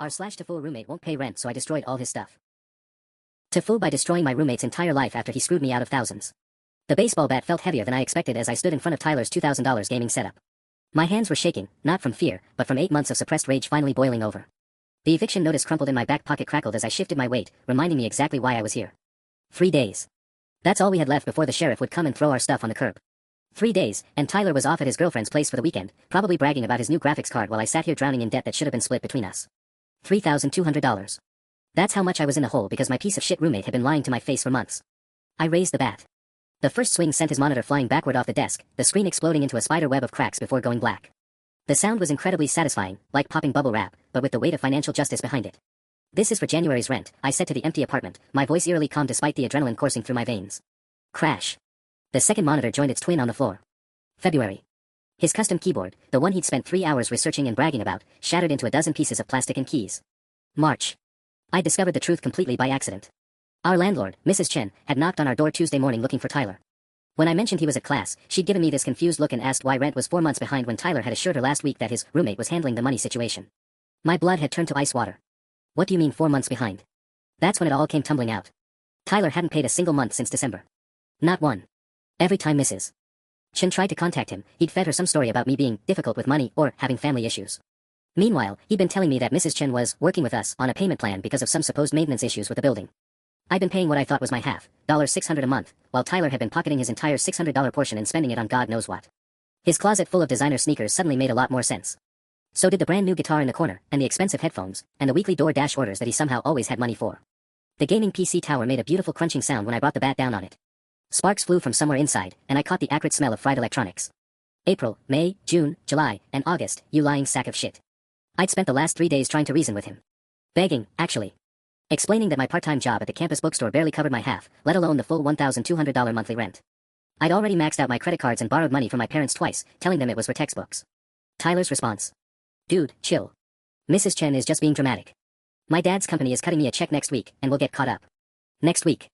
TIFU roommate won't pay rent, so I destroyed all his stuff. TIFU by destroying my roommate's entire life after he screwed me out of thousands. The baseball bat felt heavier than I expected as I stood in front of Tyler's $2,000 gaming setup. My hands were shaking, not from fear, but from 8 months of suppressed rage finally boiling over. The eviction notice crumpled in my back pocket crackled as I shifted my weight, reminding me exactly why I was here. 3 days. That's all we had left before the sheriff would come and throw our stuff on the curb. 3 days, and Tyler was off at his girlfriend's place for the weekend, probably bragging about his new graphics card while I sat here drowning in debt that should have been split between us. $3,200. That's how much I was in the hole because my piece of shit roommate had been lying to my face for months. I raised the bat. The first swing sent his monitor flying backward off the desk, the screen exploding into a spider web of cracks before going black. The sound was incredibly satisfying, like popping bubble wrap, but with the weight of financial justice behind it. This is for January's rent, I said to the empty apartment, my voice eerily calm despite the adrenaline coursing through my veins. Crash. The second monitor joined its twin on the floor. February. His custom keyboard, the one he'd spent 3 hours researching and bragging about, shattered into a dozen pieces of plastic and keys. March. I discovered the truth completely by accident. Our landlord, Mrs. Chen, had knocked on our door Tuesday morning looking for Tyler. When I mentioned he was at class, she'd given me this confused look and asked why rent was 4 months behind when Tyler had assured her last week that his roommate was handling the money situation. My blood had turned to ice water. What do you mean 4 months behind? That's when it all came tumbling out. Tyler hadn't paid a single month since December. Not one. Every time Mrs. Chen tried to contact him, he'd fed her some story about me being difficult with money or having family issues. Meanwhile, he'd been telling me that Mrs. Chen was working with us on a payment plan because of some supposed maintenance issues with the building. I'd been paying what I thought was my half, $600 a month, while Tyler had been pocketing his entire $600 portion and spending it on God knows what. His closet full of designer sneakers suddenly made a lot more sense. So did the brand new guitar in the corner, and the expensive headphones, and the weekly DoorDash orders that he somehow always had money for. The gaming PC tower made a beautiful crunching sound when I brought the bat down on it. Sparks flew from somewhere inside, and I caught the acrid smell of fried electronics. April, May, June, July, and August, you lying sack of shit. I'd spent the last 3 days trying to reason with him. Begging, actually. Explaining that my part-time job at the campus bookstore barely covered my half, let alone the full $1,200 monthly rent. I'd already maxed out my credit cards and borrowed money from my parents twice, telling them it was for textbooks. Tyler's response. Dude, chill. Mrs. Chen is just being dramatic. My dad's company is cutting me a check next week, and we'll get caught up. Next week.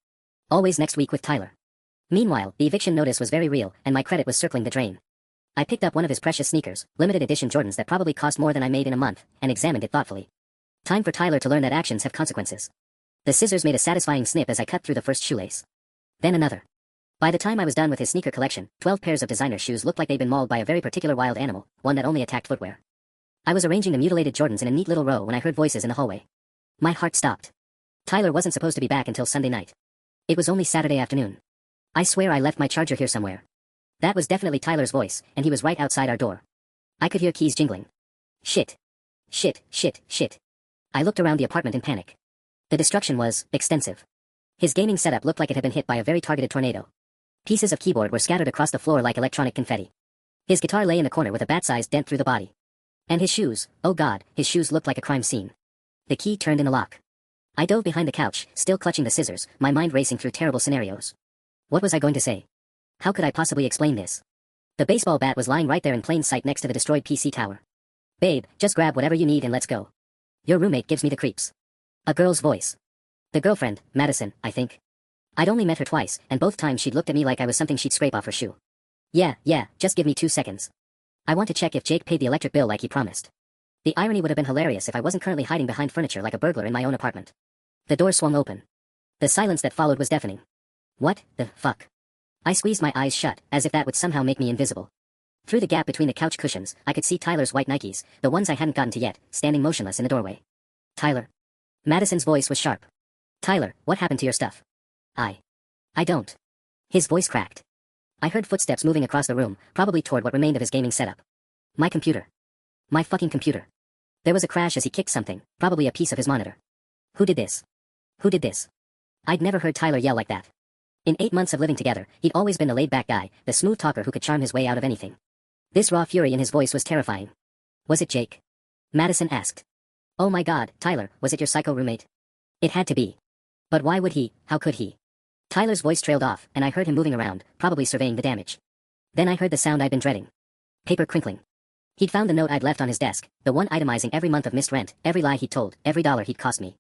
Always next week with Tyler. Meanwhile, the eviction notice was very real, and my credit was circling the drain. I picked up one of his precious sneakers, limited edition Jordans that probably cost more than I made in a month, and examined it thoughtfully. Time for Tyler to learn that actions have consequences. The scissors made a satisfying snip as I cut through the first shoelace. Then another. By the time I was done with his sneaker collection, 12 pairs of designer shoes looked like they'd been mauled by a very particular wild animal, one that only attacked footwear. I was arranging the mutilated Jordans in a neat little row when I heard voices in the hallway. My heart stopped. Tyler wasn't supposed to be back until Sunday night. It was only Saturday afternoon. I swear I left my charger here somewhere. That was definitely Tyler's voice, and he was right outside our door. I could hear keys jingling. Shit. Shit, shit, shit. I looked around the apartment in panic. The destruction was extensive. His gaming setup looked like it had been hit by a very targeted tornado. Pieces of keyboard were scattered across the floor like electronic confetti. His guitar lay in the corner with a bat-sized dent through the body. And his shoes, oh god, his shoes looked like a crime scene. The key turned in the lock. I dove behind the couch, still clutching the scissors, my mind racing through terrible scenarios. What was I going to say? How could I possibly explain this? The baseball bat was lying right there in plain sight next to the destroyed PC tower. Babe, just grab whatever you need and let's go. Your roommate gives me the creeps. A girl's voice. The girlfriend, Madison, I think. I'd only met her twice, and both times she'd looked at me like I was something she'd scrape off her shoe. Yeah, just give me 2 seconds. I want to check if Jake paid the electric bill like he promised. The irony would have been hilarious if I wasn't currently hiding behind furniture like a burglar in my own apartment. The door swung open. The silence that followed was deafening. What the fuck? I squeezed my eyes shut, as if that would somehow make me invisible. Through the gap between the couch cushions, I could see Tyler's white Nikes, the ones I hadn't gotten to yet, standing motionless in the doorway. Tyler. Madison's voice was sharp. Tyler, what happened to your stuff? I don't. His voice cracked. I heard footsteps moving across the room, probably toward what remained of his gaming setup. My computer. My fucking computer. There was a crash as he kicked something, probably a piece of his monitor. Who did this? Who did this? I'd never heard Tyler yell like that. In 8 months of living together, he'd always been the laid-back guy, the smooth talker who could charm his way out of anything. This raw fury in his voice was terrifying. Was it Jake? Madison asked. Oh my god, Tyler, was it your psycho roommate? It had to be. But why would he, how could he? Tyler's voice trailed off, and I heard him moving around, probably surveying the damage. Then I heard the sound I'd been dreading. Paper crinkling. He'd found the note I'd left on his desk, the one itemizing every month of missed rent, every lie he'd told, every dollar he'd cost me.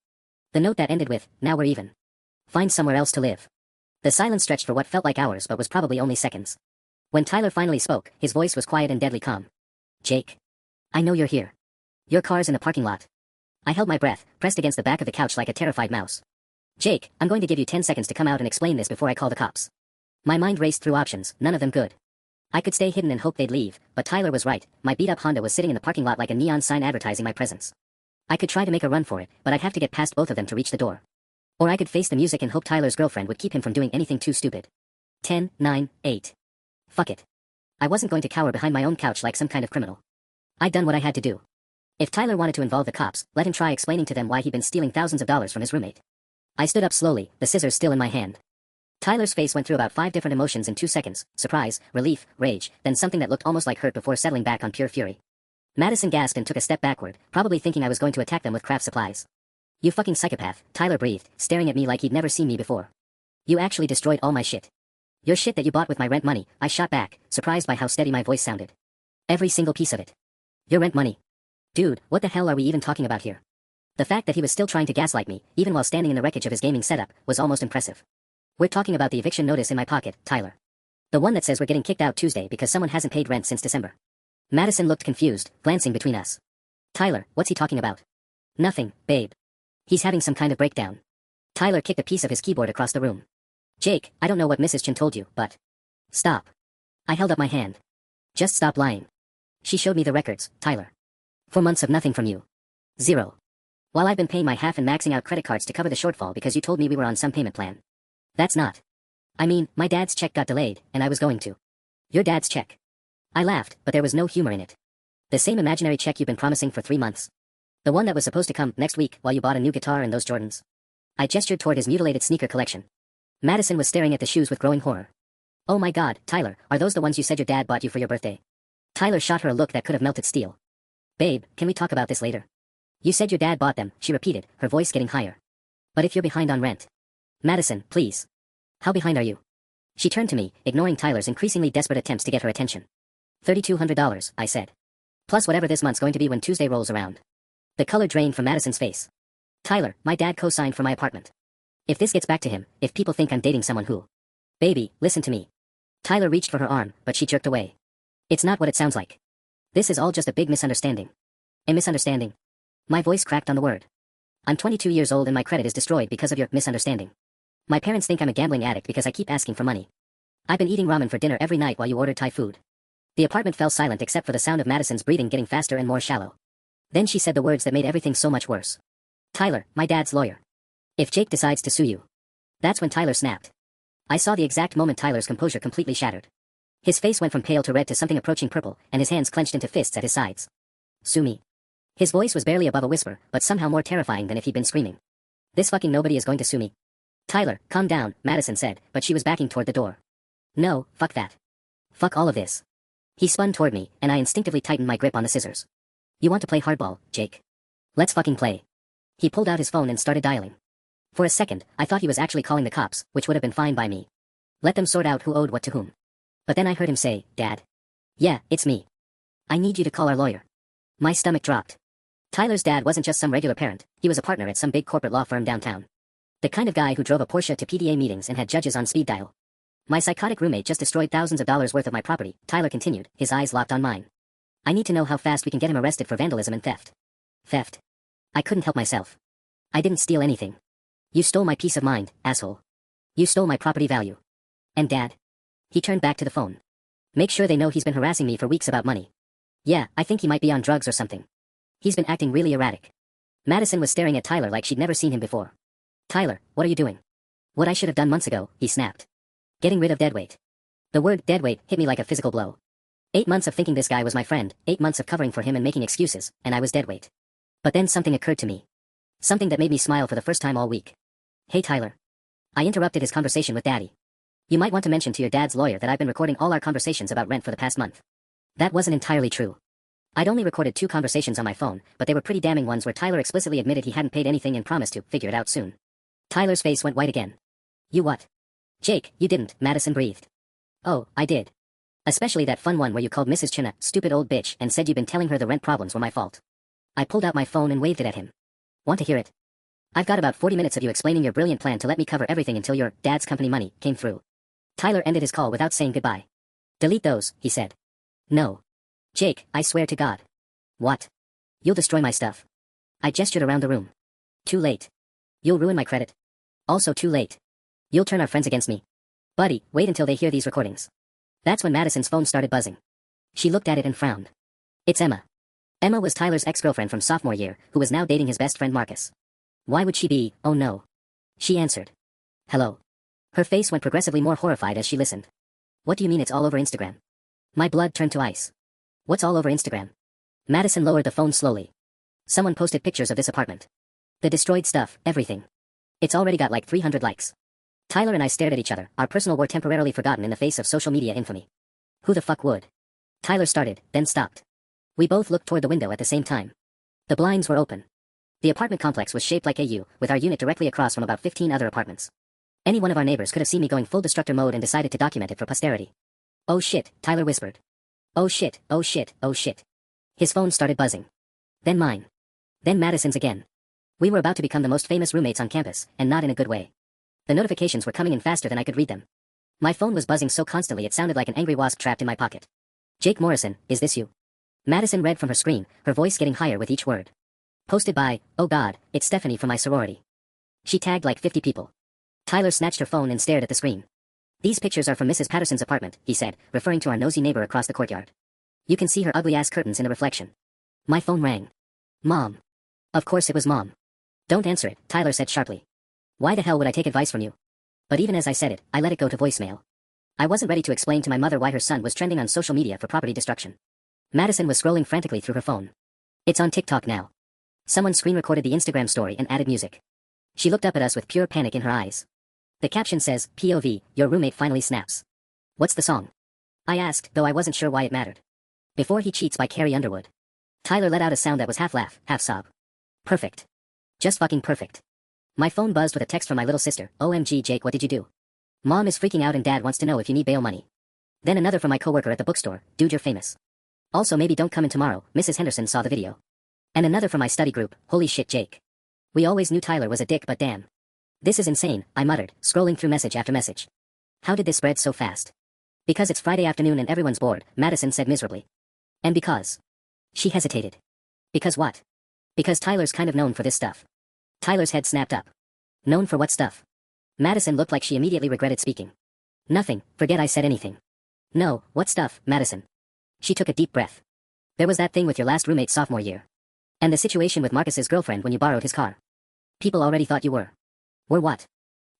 The note that ended with, now we're even. Find somewhere else to live. The silence stretched for what felt like hours but was probably only seconds. When Tyler finally spoke, his voice was quiet and deadly calm. Jake. I know you're here. Your car's in the parking lot. I held my breath, pressed against the back of the couch like a terrified mouse. Jake, I'm going to give you 10 seconds to come out and explain this before I call the cops. My mind raced through options, none of them good. I could stay hidden and hope they'd leave, but Tyler was right. My beat-up Honda was sitting in the parking lot like a neon sign advertising my presence. I could try to make a run for it, but I'd have to get past both of them to reach the door. Or I could face the music and hope Tyler's girlfriend would keep him from doing anything too stupid. 10, 9, 8. Fuck it. I wasn't going to cower behind my own couch like some kind of criminal. I'd done what I had to do. If Tyler wanted to involve the cops, let him try explaining to them why he'd been stealing thousands of dollars from his roommate. I stood up slowly, the scissors still in my hand. Tyler's face went through about 5 different emotions in 2 seconds: surprise, relief, rage, then something that looked almost like hurt before settling back on pure fury. Madison gasped and took a step backward, probably thinking I was going to attack them with craft supplies. You fucking psychopath, Tyler breathed, staring at me like he'd never seen me before. You actually destroyed all my shit. Your shit that you bought with my rent money, I shot back, surprised by how steady my voice sounded. Every single piece of it. Your rent money. Dude, what the hell are we even talking about here? The fact that he was still trying to gaslight me, even while standing in the wreckage of his gaming setup, was almost impressive. We're talking about the eviction notice in my pocket, Tyler. The one that says we're getting kicked out Tuesday because someone hasn't paid rent since December. Madison looked confused, glancing between us. Tyler, what's he talking about? Nothing, babe. He's having some kind of breakdown. Tyler kicked a piece of his keyboard across the room. Jake, I don't know what Mrs. Chin told you, but... Stop. I held up my hand. Just stop lying. She showed me the records, Tyler. 4 months of nothing from you. 0. While I've been paying my half and maxing out credit cards to cover the shortfall because you told me we were on some payment plan. That's not. I mean, my dad's check got delayed, and I was going to. Your dad's check. I laughed, but there was no humor in it. The same imaginary check you've been promising for 3 months. The one that was supposed to come next week while you bought a new guitar and those Jordans. I gestured toward his mutilated sneaker collection. Madison was staring at the shoes with growing horror. Oh my god, Tyler, are those the ones you said your dad bought you for your birthday? Tyler shot her a look that could have melted steel. Babe, can we talk about this later? You said your dad bought them, she repeated, her voice getting higher. But if you're behind on rent. Madison, please. How behind are you? She turned to me, ignoring Tyler's increasingly desperate attempts to get her attention. $3,200, I said. Plus whatever this month's going to be when Tuesday rolls around. The color drained from Madison's face. Tyler, my dad co-signed for my apartment. If this gets back to him, if people think I'm dating someone who... Baby, listen to me. Tyler reached for her arm, but she jerked away. It's not what it sounds like. This is all just a big misunderstanding. A misunderstanding? My voice cracked on the word. I'm 22 years old and my credit is destroyed because of your misunderstanding. My parents think I'm a gambling addict because I keep asking for money. I've been eating ramen for dinner every night while you ordered Thai food. The apartment fell silent except for the sound of Madison's breathing getting faster and more shallow. Then she said the words that made everything so much worse. Tyler, my dad's lawyer. If Jake decides to sue you. That's when Tyler snapped. I saw the exact moment Tyler's composure completely shattered. His face went from pale to red to something approaching purple, and his hands clenched into fists at his sides. Sue me. His voice was barely above a whisper, but somehow more terrifying than if he'd been screaming. This fucking nobody is going to sue me. Tyler, calm down, Madison said, but she was backing toward the door. No, fuck that. Fuck all of this. He spun toward me, and I instinctively tightened my grip on the scissors. You want to play hardball, Jake? Let's fucking play. He pulled out his phone and started dialing. For a second, I thought he was actually calling the cops, which would have been fine by me. Let them sort out who owed what to whom. But then I heard him say, Dad. Yeah, it's me. I need you to call our lawyer. My stomach dropped. Tyler's dad wasn't just some regular parent, he was a partner at some big corporate law firm downtown. The kind of guy who drove a Porsche to PDA meetings and had judges on speed dial. My psychotic roommate just destroyed thousands of dollars worth of my property, Tyler continued, his eyes locked on mine. I need to know how fast we can get him arrested for vandalism and theft. Theft. I couldn't help myself. I didn't steal anything. You stole my peace of mind, asshole. You stole my property value. And Dad? He turned back to the phone. Make sure they know he's been harassing me for weeks about money. Yeah, I think he might be on drugs or something. He's been acting really erratic. Madison was staring at Tyler like she'd never seen him before. Tyler, what are you doing? What I should have done months ago, he snapped. Getting rid of deadweight. The word deadweight hit me like a physical blow. 8 months of thinking this guy was my friend, 8 months of covering for him and making excuses, and I was deadweight. But then something occurred to me. Something that made me smile for the first time all week. Hey Tyler. I interrupted his conversation with Daddy. You might want to mention to your dad's lawyer that I've been recording all our conversations about rent for the past month. That wasn't entirely true. I'd only recorded 2 conversations on my phone, but they were pretty damning ones where Tyler explicitly admitted he hadn't paid anything and promised to figure it out soon. Tyler's face went white again. You what? Jake, you didn't, Madison breathed. Oh, I did. Especially that fun one where you called Mrs. Chin a stupid old bitch and said you'd been telling her the rent problems were my fault. I pulled out my phone and waved it at him. Want to hear it? I've got about 40 minutes of you explaining your brilliant plan to let me cover everything until your dad's company money came through. Tyler ended his call without saying goodbye. Delete those, he said. No. Jake, I swear to God. What? You'll destroy my stuff. I gestured around the room. Too late. You'll ruin my credit. Also too late. You'll turn our friends against me. Buddy, wait until they hear these recordings. That's when Madison's phone started buzzing. She looked at it and frowned. It's Emma. Emma was Tyler's ex-girlfriend from sophomore year, who was now dating his best friend Marcus. Why would she be? Oh no. She answered. Hello. Her face went progressively more horrified as she listened. What do you mean it's all over Instagram? My blood turned to ice. What's all over Instagram? Madison lowered the phone slowly. Someone posted pictures of this apartment. The destroyed stuff, everything. It's already got like 300 likes. Tyler and I stared at each other, our personal war temporarily forgotten in the face of social media infamy. Who the fuck would? Tyler started, then stopped. We both looked toward the window at the same time. The blinds were open. The apartment complex was shaped like a U, with our unit directly across from about 15 other apartments. Any one of our neighbors could have seen me going full destructor mode and decided to document it for posterity. Oh shit, Tyler whispered. Oh shit, oh shit, oh shit. His phone started buzzing. Then mine. Then Madison's again. We were about to become the most famous roommates on campus, and not in a good way. The notifications were coming in faster than I could read them. My phone was buzzing so constantly it sounded like an angry wasp trapped in my pocket. Jake Morrison, is this you? Madison read from her screen, her voice getting higher with each word. Posted by, oh god, it's Stephanie from my sorority. She tagged like 50 people. Tyler snatched her phone and stared at the screen. These pictures are from Mrs. Patterson's apartment, he said, referring to our nosy neighbor across the courtyard. You can see her ugly-ass curtains in the reflection. My phone rang. Mom. Of course it was Mom. Don't answer it, Tyler said sharply. Why the hell would I take advice from you? But even as I said it, I let it go to voicemail. I wasn't ready to explain to my mother why her son was trending on social media for property destruction. Madison was scrolling frantically through her phone. It's on TikTok now. Someone screen-recorded the Instagram story and added music. She looked up at us with pure panic in her eyes. The caption says, POV, your roommate finally snaps. What's the song? I asked, though I wasn't sure why it mattered. Before He Cheats by Carrie Underwood. Tyler let out a sound that was half laugh, half sob. Perfect. Just fucking perfect. My phone buzzed with a text from my little sister. OMG Jake, what did you do? Mom is freaking out and Dad wants to know if you need bail money. Then another from my coworker at the bookstore. Dude, you're famous. Also maybe don't come in tomorrow, Mrs. Henderson saw the video. And another from my study group. Holy shit Jake. We always knew Tyler was a dick, but damn. This is insane, I muttered, scrolling through message after message. How did this spread so fast? Because it's Friday afternoon and everyone's bored, Madison said miserably. And because. She hesitated. Because what? Because Tyler's kind of known for this stuff. Tyler's head snapped up. Known for what stuff? Madison looked like she immediately regretted speaking. Nothing, forget I said anything. No, what stuff, Madison? She took a deep breath. There was that thing with your last roommate sophomore year. And the situation with Marcus's girlfriend when you borrowed his car. People already thought you were. Were what?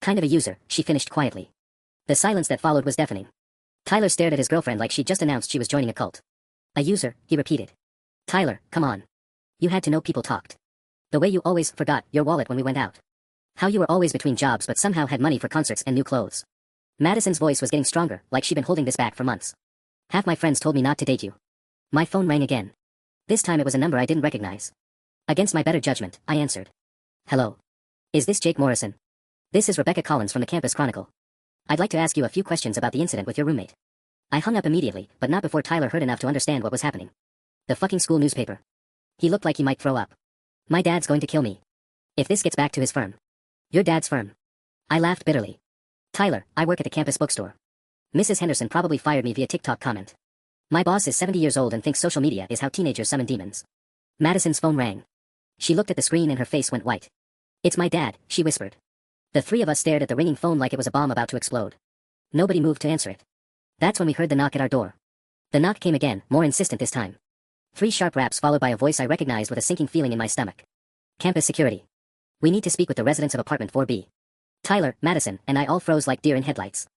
Kind of a user, she finished quietly. The silence that followed was deafening. Tyler stared at his girlfriend like she'd just announced she was joining a cult. A user, he repeated. Tyler, come on. You had to know people talked. The way you always forgot your wallet when we went out. How you were always between jobs but somehow had money for concerts and new clothes. Madison's voice was getting stronger, like she'd been holding this back for months. Half my friends told me not to date you. My phone rang again. This time it was a number I didn't recognize. Against my better judgment, I answered. Hello. Is this Jake Morrison? This is Rebecca Collins from the Campus Chronicle. I'd like to ask you a few questions about the incident with your roommate. I hung up immediately, but not before Tyler heard enough to understand what was happening. The fucking school newspaper. He looked like he might throw up. My dad's going to kill me. If this gets back to his firm. Your dad's firm. I laughed bitterly. Tyler, I work at the campus bookstore. Mrs. Henderson probably fired me via TikTok comment. My boss is 70 years old and thinks social media is how teenagers summon demons. Madison's phone rang. She looked at the screen and her face went white. It's my dad, she whispered. The three of us stared at the ringing phone like it was a bomb about to explode. Nobody moved to answer it. That's when we heard the knock at our door. The knock came again, more insistent this time. 3 sharp raps followed by a voice I recognized with a sinking feeling in my stomach. Campus security. We need to speak with the residents of apartment 4B. Tyler, Madison, and I all froze like deer in headlights.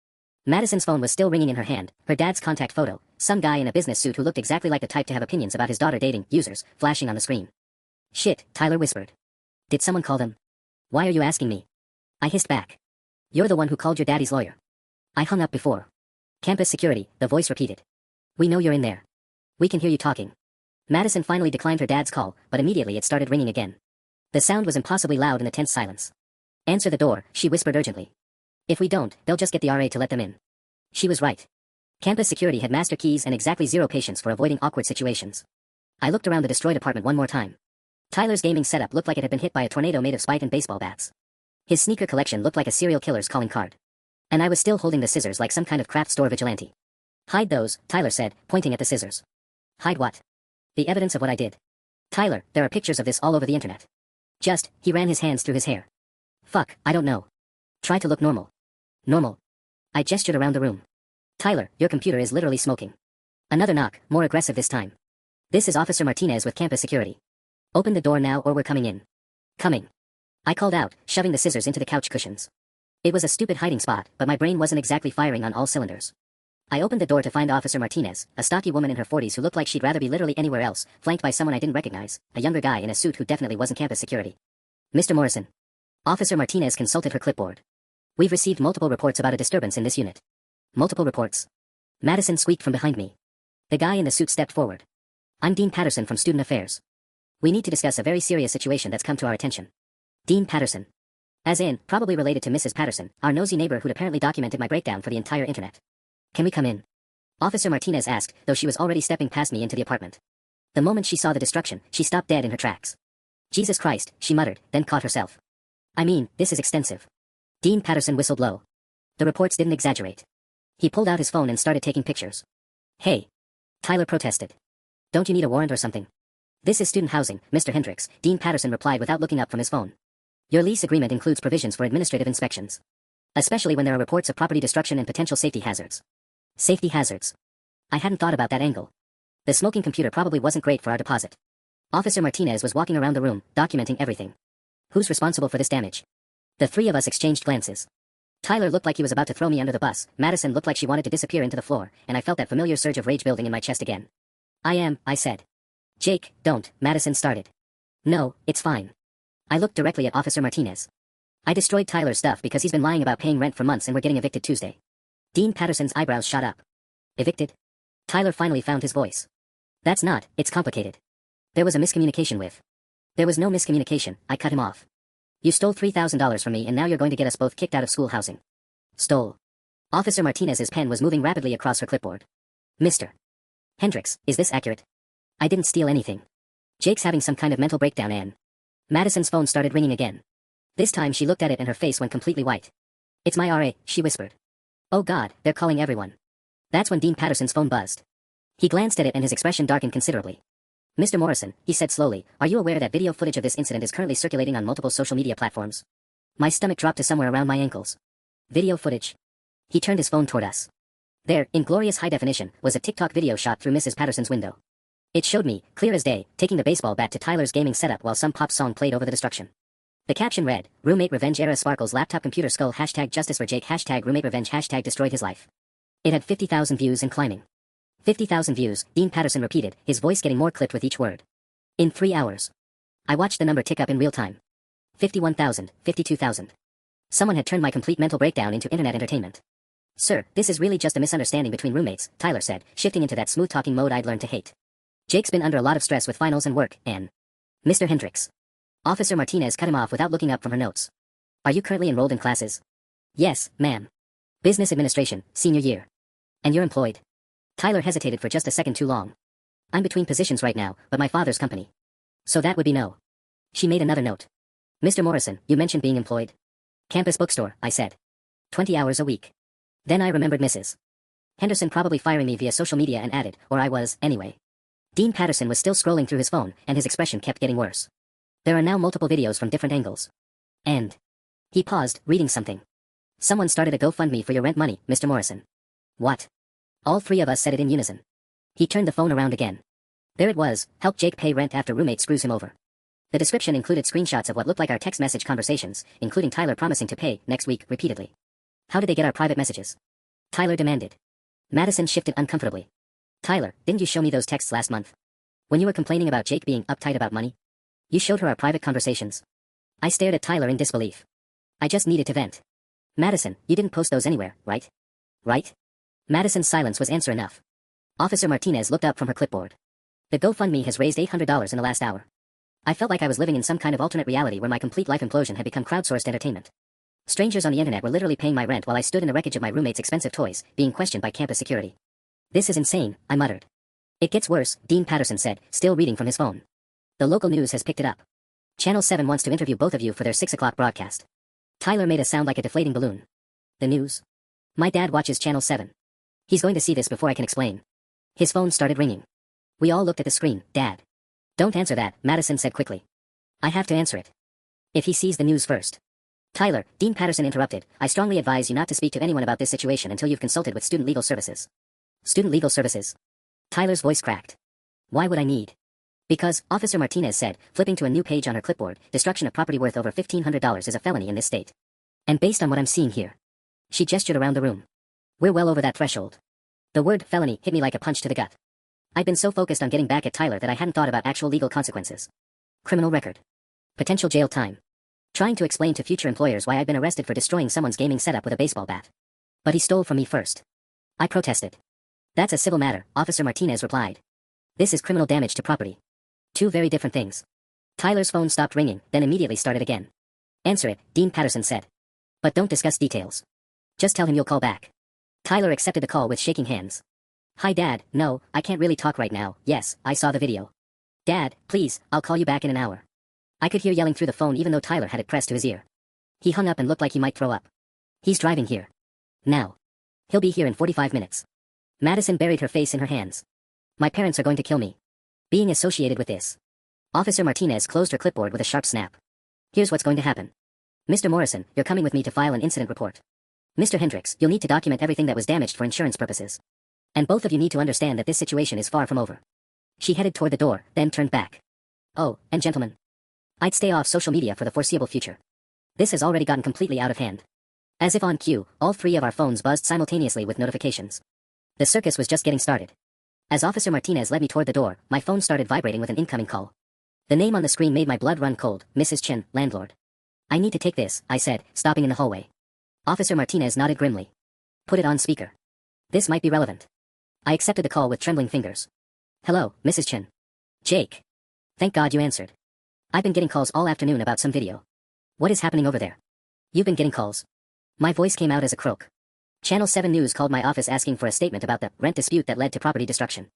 Madison's phone was still ringing in her hand, her dad's contact photo, some guy in a business suit who looked exactly like the type to have opinions about his daughter dating users, flashing on the screen. Shit, Tyler whispered. Did someone call them? Why are you asking me? I hissed back. You're the one who called your daddy's lawyer. I hung up before. Campus security, the voice repeated. We know you're in there. We can hear you talking. Madison finally declined her dad's call, but immediately it started ringing again. The sound was impossibly loud in the tense silence. Answer the door, she whispered urgently. If we don't, they'll just get the RA to let them in. She was right. Campus security had master keys and exactly zero patience for avoiding awkward situations. I looked around the destroyed apartment one more time. Tyler's gaming setup looked like it had been hit by a tornado made of spike and baseball bats. His sneaker collection looked like a serial killer's calling card. And I was still holding the scissors like some kind of craft store vigilante. Hide those, Tyler said, pointing at the scissors. Hide what? The evidence of what I did. Tyler, there are pictures of this all over the internet. He ran his hands through his hair. Fuck, I don't know. Try to look normal. Normal. I gestured around the room. Tyler, your computer is literally smoking. Another knock, more aggressive this time. This is Officer Martinez with campus security. Open the door now or we're coming in. Coming. I called out, shoving the scissors into the couch cushions. It was a stupid hiding spot, but my brain wasn't exactly firing on all cylinders. I opened the door to find Officer Martinez, a stocky woman in her 40s who looked like she'd rather be literally anywhere else, flanked by someone I didn't recognize, a younger guy in a suit who definitely wasn't campus security. Mr. Morrison. Officer Martinez consulted her clipboard. We've received multiple reports about a disturbance in this unit. Multiple reports. Madison squeaked from behind me. The guy in the suit stepped forward. I'm Dean Patterson from Student Affairs. We need to discuss a very serious situation that's come to our attention. Dean Patterson. As in, probably related to Mrs. Patterson, our nosy neighbor who'd apparently documented my breakdown for the entire internet. Can we come in? Officer Martinez asked, though she was already stepping past me into the apartment. The moment she saw the destruction, she stopped dead in her tracks. Jesus Christ, she muttered, then caught herself. I mean, this is extensive. Dean Patterson whistled low. The reports didn't exaggerate. He pulled out his phone and started taking pictures. Hey. Tyler protested. Don't you need a warrant or something? This is student housing, Mr. Hendricks, Dean Patterson replied without looking up from his phone. Your lease agreement includes provisions for administrative inspections. Especially when there are reports of property destruction and potential safety hazards. Safety hazards. I hadn't thought about that angle. The smoking computer probably wasn't great for our deposit. Officer Martinez was walking around the room, documenting everything. Who's responsible for this damage? The three of us exchanged glances. Tyler looked like he was about to throw me under the bus, Madison looked like she wanted to disappear into the floor, and I felt that familiar surge of rage building in my chest again. I said. Jake, don't, Madison started. No, it's fine. I looked directly at Officer Martinez. I destroyed Tyler's stuff because he's been lying about paying rent for months and we're getting evicted Tuesday. Dean Patterson's eyebrows shot up. Evicted? Tyler finally found his voice. That's not, it's complicated. There was a miscommunication with. There was no miscommunication, I cut him off. You stole $3,000 from me and now you're going to get us both kicked out of school housing. Stole. Officer Martinez's pen was moving rapidly across her clipboard. Mr. Hendricks, is this accurate? I didn't steal anything. Jake's having some kind of mental breakdown and... Madison's phone started ringing again. This time she looked at it and her face went completely white. It's my RA, she whispered. Oh God, they're calling everyone. That's when Dean Patterson's phone buzzed. He glanced at it and his expression darkened considerably. Mr. Morrison, he said slowly, are you aware that video footage of this incident is currently circulating on multiple social media platforms? My stomach dropped to somewhere around my ankles. Video footage. He turned his phone toward us. There, in glorious high definition, was a TikTok video shot through Mrs. Patterson's window. It showed me, clear as day, taking the baseball bat to Tyler's gaming setup while some pop song played over the destruction. The caption read, Roommate Revenge Era Sparkles Laptop Computer Skull #Justice for Jake #Roommate Revenge #Destroyed His Life. It had 50,000 views and climbing. 50,000 views, Dean Patterson repeated, his voice getting more clipped with each word. In 3 hours. I watched the number tick up in real time. 51,000, 52,000. Someone had turned my complete mental breakdown into internet entertainment. Sir, this is really just a misunderstanding between roommates, Tyler said, shifting into that smooth-talking mode I'd learned to hate. Jake's been under a lot of stress with finals and work, and... Mr. Hendricks. Officer Martinez cut him off without looking up from her notes. Are you currently enrolled in classes? Yes, ma'am. Business Administration, senior year. And you're employed? Tyler hesitated for just a second too long. I'm between positions right now, but my father's company. So that would be no. She made another note. Mr. Morrison, you mentioned being employed. Campus bookstore, I said. 20 hours a week. Then I remembered Mrs. Henderson probably firing me via social media and added, or I was, anyway. Dean Patterson was still scrolling through his phone, and his expression kept getting worse. There are now multiple videos from different angles. And... He paused, reading something. Someone started a GoFundMe for your rent money, Mr. Morrison. What? All three of us said it in unison. He turned the phone around again. There it was, help Jake pay rent after roommate screws him over. The description included screenshots of what looked like our text message conversations, including Tyler promising to pay next week repeatedly. How did they get our private messages? Tyler demanded. Madison shifted uncomfortably. Tyler, didn't you show me those texts last month? When you were complaining about Jake being uptight about money? You showed her our private conversations. I stared at Tyler in disbelief. I just needed to vent. Madison, you didn't post those anywhere, right? Right? Madison's silence was answer enough. Officer Martinez looked up from her clipboard. The GoFundMe has raised $800 in the last hour. I felt like I was living in some kind of alternate reality where my complete life implosion had become crowdsourced entertainment. Strangers on the internet were literally paying my rent while I stood in the wreckage of my roommate's expensive toys, being questioned by campus security. This is insane, I muttered. It gets worse, Dean Patterson said, still reading from his phone. The local news has picked it up. Channel 7 wants to interview both of you for their 6 o'clock broadcast. Tyler made a sound like a deflating balloon. The news? My dad watches Channel 7. He's going to see this before I can explain. His phone started ringing. We all looked at the screen, Dad. Don't answer that, Madison said quickly. I have to answer it. If he sees the news first. Tyler, Dean Patterson interrupted, I strongly advise you not to speak to anyone about this situation until you've consulted with Student Legal Services. Student Legal Services? Tyler's voice cracked. Why would I need? Because, Officer Martinez said, flipping to a new page on her clipboard, destruction of property worth over $1,500 is a felony in this state. And based on what I'm seeing here. She gestured around the room. We're well over that threshold. The word felony hit me like a punch to the gut. I'd been so focused on getting back at Tyler that I hadn't thought about actual legal consequences. Criminal record. Potential jail time. Trying to explain to future employers why I'd been arrested for destroying someone's gaming setup with a baseball bat. But he stole from me first. I protested. That's a civil matter, Officer Martinez replied. This is criminal damage to property. Two very different things. Tyler's phone stopped ringing, then immediately started again. Answer it, Dean Patterson said. But don't discuss details. Just tell him you'll call back. Tyler accepted the call with shaking hands. Hi Dad, no, I can't really talk right now, yes, I saw the video. Dad, please, I'll call you back in an hour. I could hear yelling through the phone even though Tyler had it pressed to his ear. He hung up and looked like he might throw up. He's driving here. Now. He'll be here in 45 minutes. Madison buried her face in her hands. My parents are going to kill me. Being associated with this. Officer Martinez closed her clipboard with a sharp snap. Here's what's going to happen. Mr. Morrison, you're coming with me to file an incident report. Mr. Hendricks, you'll need to document everything that was damaged for insurance purposes. And both of you need to understand that this situation is far from over. She headed toward the door, then turned back. Oh, and gentlemen. I'd stay off social media for the foreseeable future. This has already gotten completely out of hand. As if on cue, all three of our phones buzzed simultaneously with notifications. The circus was just getting started. As Officer Martinez led me toward the door, my phone started vibrating with an incoming call. The name on the screen made my blood run cold, Mrs. Chen, landlord. I need to take this, I said, stopping in the hallway. Officer Martinez nodded grimly. Put it on speaker. This might be relevant. I accepted the call with trembling fingers. Hello, Mrs. Chen. Jake. Thank God you answered. I've been getting calls all afternoon about some video. What is happening over there? You've been getting calls. My voice came out as a croak. Channel 7 News called my office asking for a statement about the rent dispute that led to property destruction.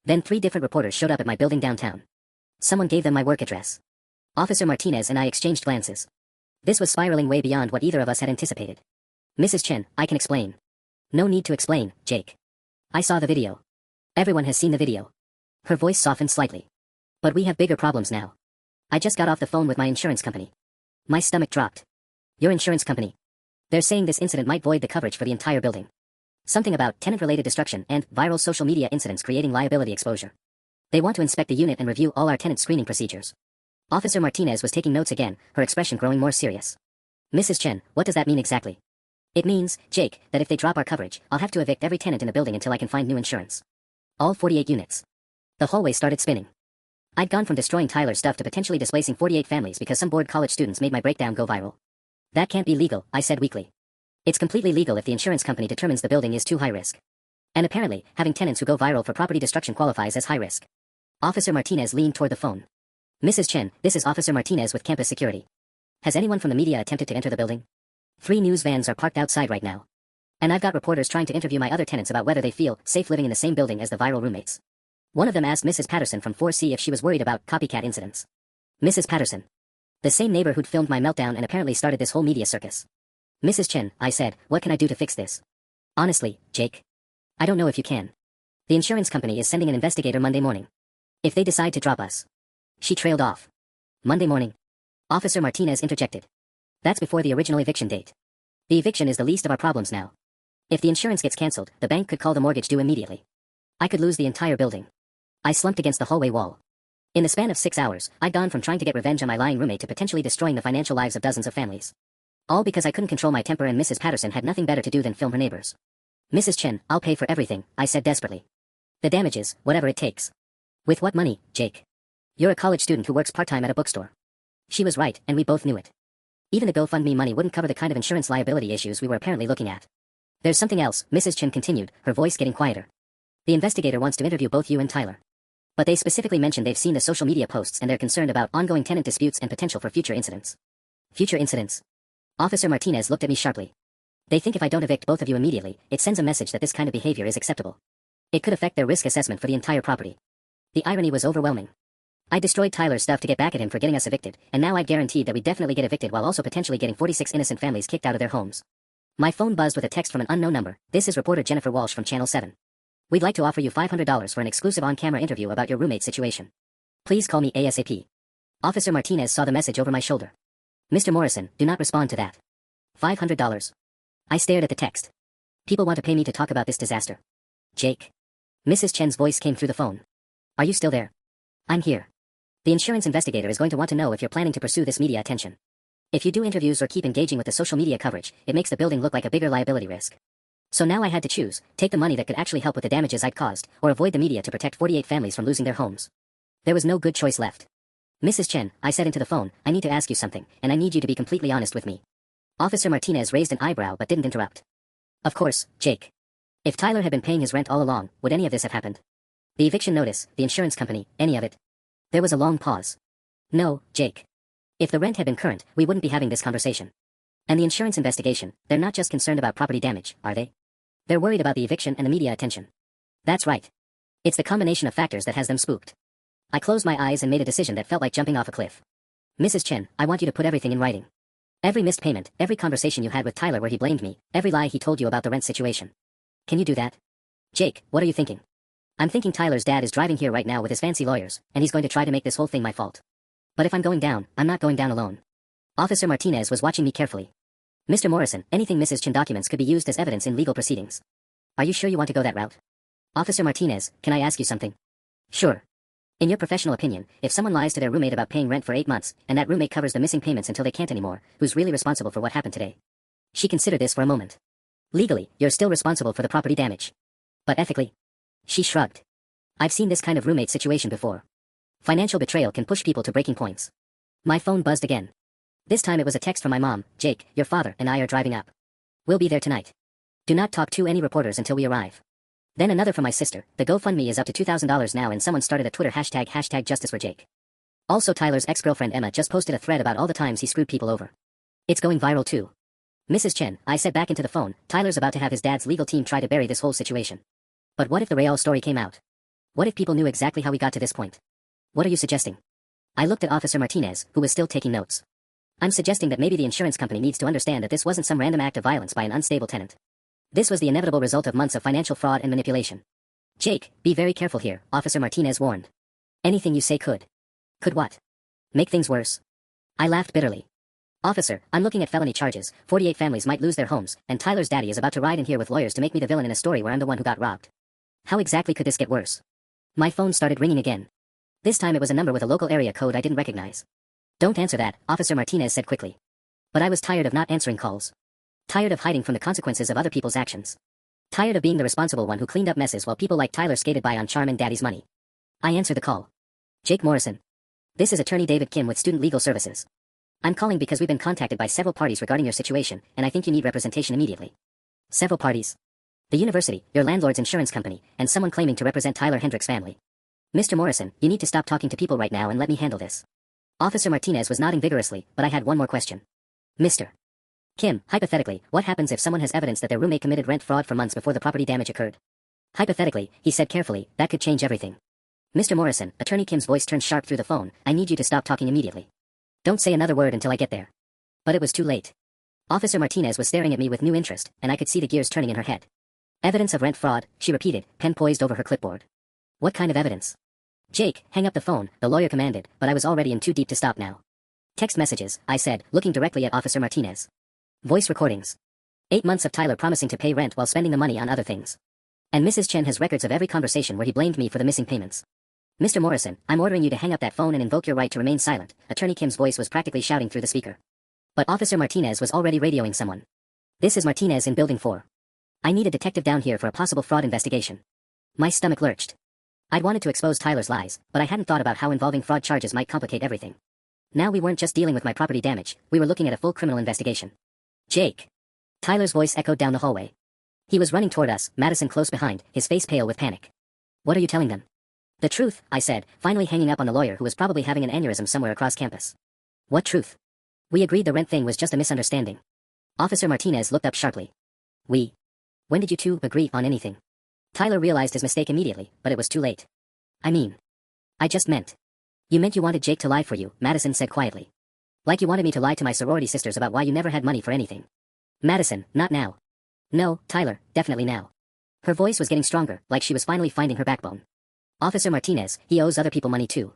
Then 3 different reporters showed up at my building downtown. Someone gave them my work address. Officer Martinez and I exchanged glances. This was spiraling way beyond what either of us had anticipated. Mrs. Chen, I can explain. No need to explain, Jake. I saw the video. Everyone has seen the video. Her voice softened slightly. But we have bigger problems now. I just got off the phone with my insurance company. My stomach dropped. Your insurance company. They're saying this incident might void the coverage for the entire building. Something about tenant-related destruction and viral social media incidents creating liability exposure. They want to inspect the unit and review all our tenant screening procedures. Officer Martinez was taking notes again, her expression growing more serious. Mrs. Chen, what does that mean exactly? It means, Jake, that if they drop our coverage, I'll have to evict every tenant in the building until I can find new insurance. All 48 units. The hallway started spinning. I'd gone from destroying Tyler's stuff to potentially displacing 48 families because some bored college students made my breakdown go viral. That can't be legal, I said weakly. It's completely legal if the insurance company determines the building is too high risk. And apparently, having tenants who go viral for property destruction qualifies as high risk. Officer Martinez leaned toward the phone. Mrs. Chen, this is Officer Martinez with campus security. Has anyone from the media attempted to enter the building? 3 news vans are parked outside right now. And I've got reporters trying to interview my other tenants about whether they feel safe living in the same building as the viral roommates. One of them asked Mrs. Patterson from 4C if she was worried about copycat incidents. Mrs. Patterson. The same neighbor who'd filmed my meltdown and apparently started this whole media circus. Mrs. Chen, I said, what can I do to fix this? Honestly, Jake. I don't know if you can. The insurance company is sending an investigator Monday morning. If they decide to drop us. She trailed off. Monday morning. Officer Martinez interjected. That's before the original eviction date. The eviction is the least of our problems now. If the insurance gets cancelled, the bank could call the mortgage due immediately. I could lose the entire building. I slumped against the hallway wall. In the span of 6 hours, I'd gone from trying to get revenge on my lying roommate to potentially destroying the financial lives of dozens of families. All because I couldn't control my temper and Mrs. Patterson had nothing better to do than film her neighbors. Mrs. Chen, I'll pay for everything, I said desperately. The damages, whatever it takes. With what money, Jake? You're a college student who works part-time at a bookstore. She was right, and we both knew it. Even the GoFundMe money wouldn't cover the kind of insurance liability issues we were apparently looking at. There's something else, Mrs. Chen continued, her voice getting quieter. The investigator wants to interview both you and Tyler. But they specifically mentioned they've seen the social media posts and they're concerned about ongoing tenant disputes and potential for future incidents. Future incidents? Officer Martinez looked at me sharply. They think if I don't evict both of you immediately, it sends a message that this kind of behavior is acceptable. It could affect their risk assessment for the entire property. The irony was overwhelming. I destroyed Tyler's stuff to get back at him for getting us evicted, and now I'd guaranteed that we'd definitely get evicted while also potentially getting 46 innocent families kicked out of their homes. My phone buzzed with a text from an unknown number. This is reporter Jennifer Walsh from Channel 7. We'd like to offer you $500 for an exclusive on-camera interview about your roommate situation. Please call me ASAP. Officer Martinez saw the message over my shoulder. Mr. Morrison, do not respond to that. $500. I stared at the text. People want to pay me to talk about this disaster. Jake. Mrs. Chen's voice came through the phone. Are you still there? I'm here. The insurance investigator is going to want to know if you're planning to pursue this media attention. If you do interviews or keep engaging with the social media coverage, it makes the building look like a bigger liability risk. So now I had to choose, take the money that could actually help with the damages I'd caused, or avoid the media to protect 48 families from losing their homes. There was no good choice left. Mrs. Chen, I said into the phone, I need to ask you something, and I need you to be completely honest with me. Officer Martinez raised an eyebrow but didn't interrupt. Of course, Jake. If Tyler had been paying his rent all along, would any of this have happened? The eviction notice, the insurance company, any of it? There was a long pause. No, Jake. If the rent had been current, we wouldn't be having this conversation. And the insurance investigation, they're not just concerned about property damage, are they? They're worried about the eviction and the media attention. That's right. It's the combination of factors that has them spooked. I closed my eyes and made a decision that felt like jumping off a cliff. Mrs. Chen, I want you to put everything in writing. Every missed payment, every conversation you had with Tyler where he blamed me, every lie he told you about the rent situation. Can you do that? Jake, what are you thinking? I'm thinking Tyler's dad is driving here right now with his fancy lawyers, and he's going to try to make this whole thing my fault. But if I'm going down, I'm not going down alone. Officer Martinez was watching me carefully. Mr. Morrison, anything Mrs. Chen documents could be used as evidence in legal proceedings. Are you sure you want to go that route? Officer Martinez, can I ask you something? Sure. In your professional opinion, if someone lies to their roommate about paying rent for 8 months, and that roommate covers the missing payments until they can't anymore, who's really responsible for what happened today? She considered this for a moment. Legally, you're still responsible for the property damage. But ethically? She shrugged. I've seen this kind of roommate situation before. Financial betrayal can push people to breaking points. My phone buzzed again. This time it was a text from my mom. Jake, your father and I are driving up. We'll be there tonight. Do not talk to any reporters until we arrive. Then another from my sister. The GoFundMe is up to $2,000 now and someone started a Twitter hashtag justice for Jake. Also Tyler's ex-girlfriend Emma just posted a thread about all the times he screwed people over. It's going viral too. Mrs. Chen, I said back into the phone, Tyler's about to have his dad's legal team try to bury this whole situation. But what if the real story came out? What if people knew exactly how we got to this point? What are you suggesting? I looked at Officer Martinez, who was still taking notes. I'm suggesting that maybe the insurance company needs to understand that this wasn't some random act of violence by an unstable tenant. This was the inevitable result of months of financial fraud and manipulation. Jake, be very careful here, Officer Martinez warned. Anything you say could. Could what? Make things worse. I laughed bitterly. Officer, I'm looking at felony charges. 48 families might lose their homes, and Tyler's daddy is about to ride in here with lawyers to make me the villain in a story where I'm the one who got robbed. How exactly could this get worse? My phone started ringing again. This time it was a number with a local area code I didn't recognize. Don't answer that, Officer Martinez said quickly. But I was tired of not answering calls. Tired of hiding from the consequences of other people's actions. Tired of being the responsible one who cleaned up messes while people like Tyler skated by on charm and daddy's money. I answered the call. Jake Morrison. This is attorney David Kim with Student Legal Services. I'm calling because we've been contacted by several parties regarding your situation, and I think you need representation immediately. Several parties. The university, your landlord's insurance company, and someone claiming to represent Tyler Hendricks' family. Mr. Morrison, you need to stop talking to people right now and let me handle this. Officer Martinez was nodding vigorously, but I had one more question. Mr. Kim, hypothetically, what happens if someone has evidence that their roommate committed rent fraud for months before the property damage occurred? Hypothetically, he said carefully, that could change everything. Mr. Morrison, Attorney Kim's voice turned sharp through the phone, I need you to stop talking immediately. Don't say another word until I get there. But it was too late. Officer Martinez was staring at me with new interest, and I could see the gears turning in her head. Evidence of rent fraud, she repeated, pen poised over her clipboard. What kind of evidence? Jake, hang up the phone, the lawyer commanded, but I was already in too deep to stop now. Text messages, I said, looking directly at Officer Martinez. Voice recordings. 8 months of Tyler promising to pay rent while spending the money on other things. And Mrs. Chen has records of every conversation where he blamed me for the missing payments. Mr. Morrison, I'm ordering you to hang up that phone and invoke your right to remain silent. Attorney Kim's voice was practically shouting through the speaker. But Officer Martinez was already radioing someone. This is Martinez in Building 4. I need a detective down here for a possible fraud investigation. My stomach lurched. I'd wanted to expose Tyler's lies, but I hadn't thought about how involving fraud charges might complicate everything. Now we weren't just dealing with my property damage, we were looking at a full criminal investigation. Jake. Tyler's voice echoed down the hallway. He was running toward us, Madison close behind, his face pale with panic. What are you telling them? The truth, I said, finally hanging up on the lawyer who was probably having an aneurysm somewhere across campus. What truth? We agreed the rent thing was just a misunderstanding. Officer Martinez looked up sharply. We? When did you two agree on anything? Tyler realized his mistake immediately, but it was too late. I just meant. You meant you wanted Jake to lie for you, Madison said quietly. Like you wanted me to lie to my sorority sisters about why you never had money for anything. Madison, not now. No, Tyler, definitely now. Her voice was getting stronger, like she was finally finding her backbone. Officer Martinez, he owes other people money too.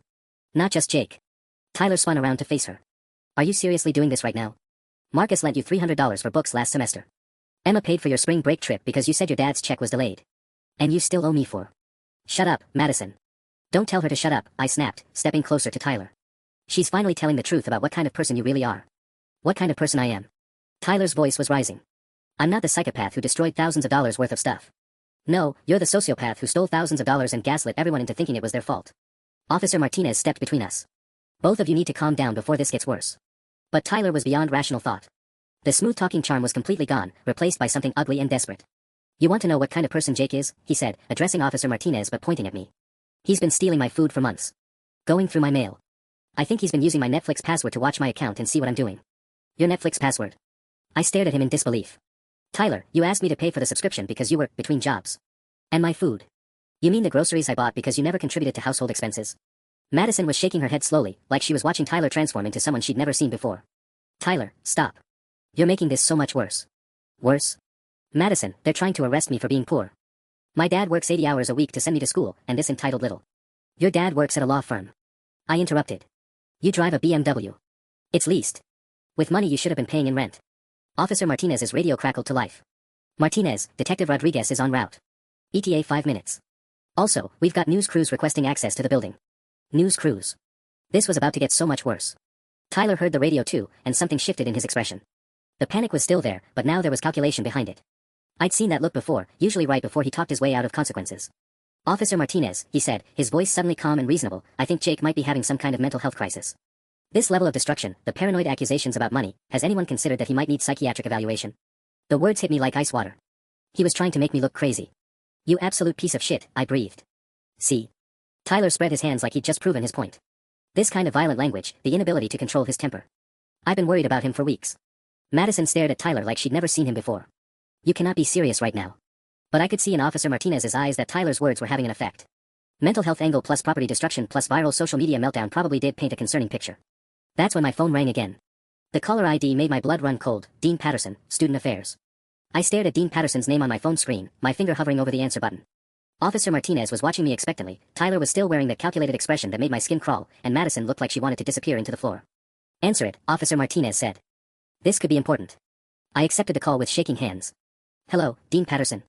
Not just Jake. Tyler spun around to face her. Are you seriously doing this right now? Marcus lent you $300 for books last semester. Emma paid for your spring break trip because you said your dad's check was delayed. And you still owe me for. Shut up, Madison. Don't tell her to shut up, I snapped, stepping closer to Tyler. She's finally telling the truth about what kind of person you really are. What kind of person I am. Tyler's voice was rising. I'm not the psychopath who destroyed thousands of dollars worth of stuff. No, you're the sociopath who stole thousands of dollars and gaslit everyone into thinking it was their fault. Officer Martinez stepped between us. Both of you need to calm down before this gets worse. But Tyler was beyond rational thought. The smooth-talking charm was completely gone, replaced by something ugly and desperate. You want to know what kind of person Jake is? He said, addressing Officer Martinez but pointing at me. He's been stealing my food for months. Going through my mail. I think he's been using my Netflix password to watch my account and see what I'm doing. Your Netflix password? I stared at him in disbelief. Tyler, you asked me to pay for the subscription because you were between jobs. And my food. You mean the groceries I bought because you never contributed to household expenses? Madison was shaking her head slowly, like she was watching Tyler transform into someone she'd never seen before. Tyler, stop. You're making this so much worse. Worse? Madison, they're trying to arrest me for being poor. My dad works 80 hours a week to send me to school, and this entitled little. Your dad works at a law firm. I interrupted. You drive a BMW. It's leased. With money you should have been paying in rent. Officer Martinez's radio crackled to life. Martinez, Detective Rodriguez is en route. ETA 5 minutes. Also, we've got news crews requesting access to the building. News crews. This was about to get so much worse. Tyler heard the radio too, and something shifted in his expression. The panic was still there, but now there was calculation behind it. I'd seen that look before, usually right before he talked his way out of consequences. Officer Martinez, he said, his voice suddenly calm and reasonable, I think Jake might be having some kind of mental health crisis. This level of destruction, the paranoid accusations about money, has anyone considered that he might need psychiatric evaluation? The words hit me like ice water. He was trying to make me look crazy. You absolute piece of shit, I breathed. See? Tyler spread his hands like he'd just proven his point. This kind of violent language, the inability to control his temper. I've been worried about him for weeks. Madison stared at Tyler like she'd never seen him before. You cannot be serious right now. But I could see in Officer Martinez's eyes that Tyler's words were having an effect. Mental health angle plus property destruction plus viral social media meltdown probably did paint a concerning picture. That's when my phone rang again. The caller ID made my blood run cold. Dean Patterson, Student Affairs. I stared at Dean Patterson's name on my phone screen, my finger hovering over the answer button. Officer Martinez was watching me expectantly. Tyler was still wearing that calculated expression that made my skin crawl, and Madison looked like she wanted to disappear into the floor. Answer it, Officer Martinez said. This could be important. I accepted the call with shaking hands. Hello, Dean Patterson.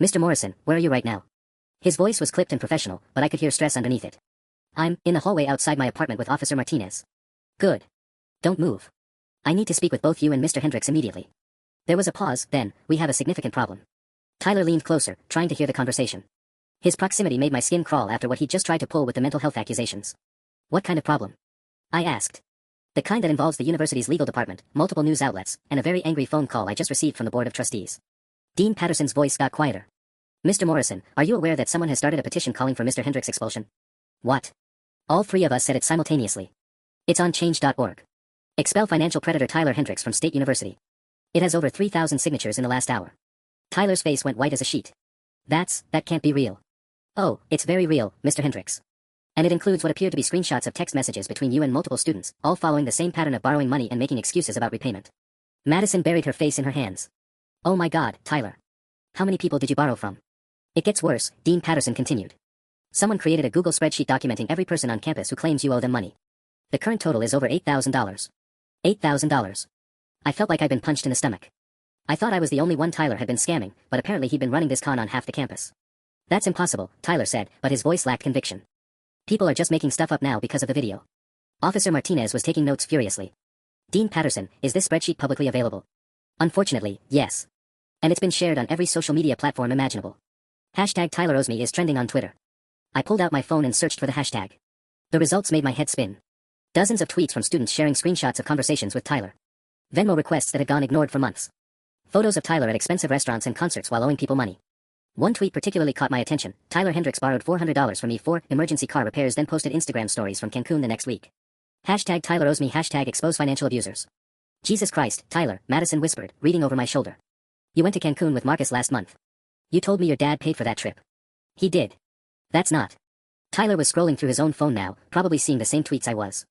Mr. Morrison, where are you right now? His voice was clipped and professional, but I could hear stress underneath it. I'm in the hallway outside my apartment with Officer Martinez. Good. Don't move. I need to speak with both you and Mr. Hendricks immediately. There was a pause, then, we have a significant problem. Tyler leaned closer, trying to hear the conversation. His proximity made my skin crawl after what he'd just tried to pull with the mental health accusations. What kind of problem? I asked. The kind that involves the university's legal department, multiple news outlets, and a very angry phone call I just received from the Board of Trustees. Dean Patterson's voice got quieter. Mr. Morrison, are you aware that someone has started a petition calling for Mr. Hendricks' expulsion? What? All three of us said it simultaneously. It's on change.org. Expel financial predator Tyler Hendricks from State University. It has over 3,000 signatures in the last hour. Tyler's face went white as a sheet. That can't be real. Oh, it's very real, Mr. Hendricks. And it includes what appear to be screenshots of text messages between you and multiple students, all following the same pattern of borrowing money and making excuses about repayment. Madison buried her face in her hands. Oh my God, Tyler. How many people did you borrow from? It gets worse, Dean Patterson continued. Someone created a Google spreadsheet documenting every person on campus who claims you owe them money. The current total is over $8,000. $8,000. I felt like I'd been punched in the stomach. I thought I was the only one Tyler had been scamming, but apparently he'd been running this con on half the campus. That's impossible, Tyler said, but his voice lacked conviction. People are just making stuff up now because of the video. Officer Martinez was taking notes furiously. Dean Patterson, is this spreadsheet publicly available? Unfortunately, yes. And it's been shared on every social media platform imaginable. Hashtag Tyler owes me is trending on Twitter. I pulled out my phone and searched for the hashtag. The results made my head spin. Dozens of tweets from students sharing screenshots of conversations with Tyler. Venmo requests that had gone ignored for months. Photos of Tyler at expensive restaurants and concerts while owing people money. One tweet particularly caught my attention. Tyler Hendricks borrowed $400 from me for emergency car repairs, then posted Instagram stories from Cancun the next week. Hashtag Tyler owes me, hashtag expose financial abusers. Jesus Christ, Tyler, Madison whispered, reading over my shoulder. You went to Cancun with Marcus last month. You told me your dad paid for that trip. He did. That's not. Tyler was scrolling through his own phone now, probably seeing the same tweets I was.